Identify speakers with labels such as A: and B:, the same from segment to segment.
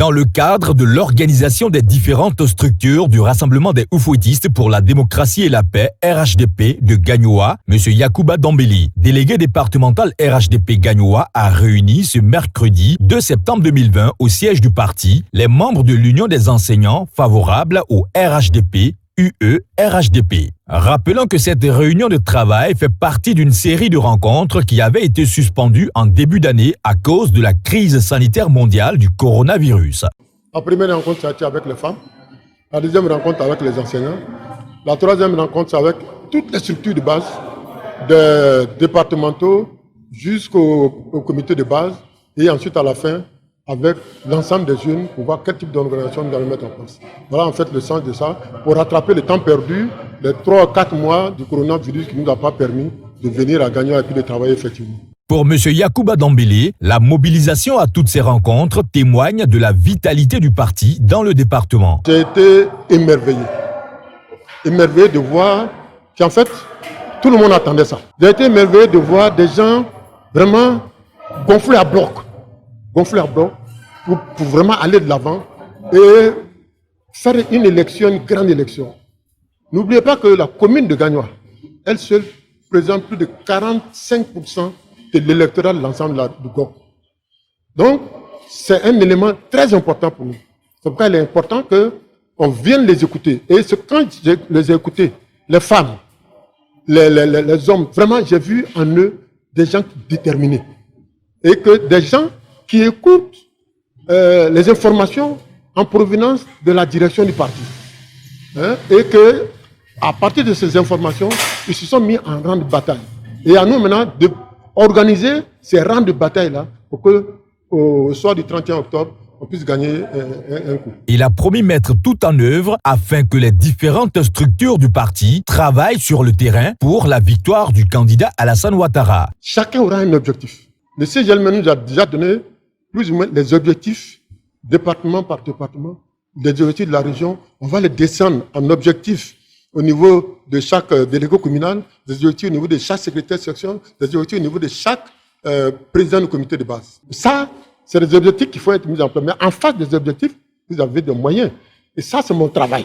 A: Dans le cadre de l'organisation des différentes structures du Rassemblement des Oufouettistes pour la démocratie et la paix, RHDP, de Gagnoa, M. Yacouba Dambéli, délégué départemental RHDP Gagnoa, a réuni ce mercredi 2 septembre 2020 au siège du parti les membres de l'Union des enseignants favorables au RHDP, UE-RHDP. Rappelons que cette réunion de travail fait partie d'une série de rencontres qui avaient été suspendues en début d'année à cause de la crise sanitaire mondiale du coronavirus.
B: La première rencontre, ça a été avec les femmes. La deuxième rencontre avec les enseignants. La troisième rencontre, c'est avec toutes les structures de base, des départementaux jusqu'au comité de base. Et ensuite, à la fin, avec l'ensemble des jeunes pour voir quel type d'organisation nous allons mettre en place. Voilà en fait le sens de ça, pour rattraper le temps perdu, les 3 ou 4 mois du coronavirus qui ne nous a pas permis de venir à Gagnoa et puis de travailler effectivement.
A: Pour M. Yacouba Dambéli, la mobilisation à toutes ces rencontres témoigne de la vitalité du parti dans le département.
B: J'ai été émerveillé. Émerveillé de voir qu'en fait, tout le monde attendait ça. J'ai été émerveillé de voir des gens vraiment gonflés à bloc. Pour vraiment aller de l'avant et faire une élection, une grande élection. N'oubliez pas que la commune de Gagnoa, elle seule présente plus de 45% de l'électorat de l'ensemble du GOP. Donc, c'est un élément très important pour nous. C'est pourquoi il est important qu'on vienne les écouter. Et quand je les ai écoutés, les femmes, les hommes, vraiment, j'ai vu en eux des gens déterminés. Et que des gens qui écoutent les informations en provenance de la direction du parti. Et que, à partir de ces informations, ils se sont mis en rang de bataille. Et à nous maintenant d'organiser ces rangs de bataille-là pour qu'au soir du 31 octobre, on puisse gagner un coup.
A: Il a promis mettre tout en œuvre afin que les différentes structures du parti travaillent sur le terrain pour la victoire du candidat Alassane Ouattara.
B: Chacun aura un objectif. Le CGL nous a déjà donné plus ou moins les objectifs, département par département, les objectifs de la région. On va les descendre en objectifs au niveau de chaque délégué communal, des objectifs au niveau de chaque secrétaire de section, des objectifs au niveau de chaque président du comité de base. Ça, c'est des objectifs qu'il faut être mis en place. Mais en face des objectifs, vous avez des moyens. Et ça, c'est mon travail.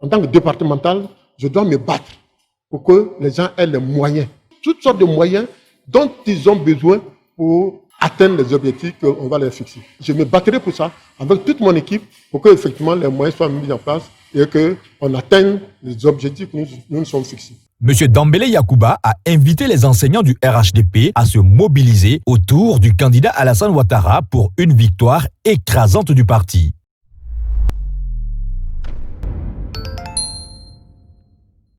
B: En tant que départemental, je dois me battre pour que les gens aient les moyens. Toutes sortes de moyens dont ils ont besoin pour atteindre les objectifs qu'on va les fixer. Je me battrai pour ça avec toute mon équipe pour que effectivement les moyens soient mis en place et qu'on atteigne les objectifs que nous nous sommes fixés.
A: M. Dambéli Yacouba a invité les enseignants du RHDP à se mobiliser autour du candidat Alassane Ouattara pour une victoire écrasante du parti.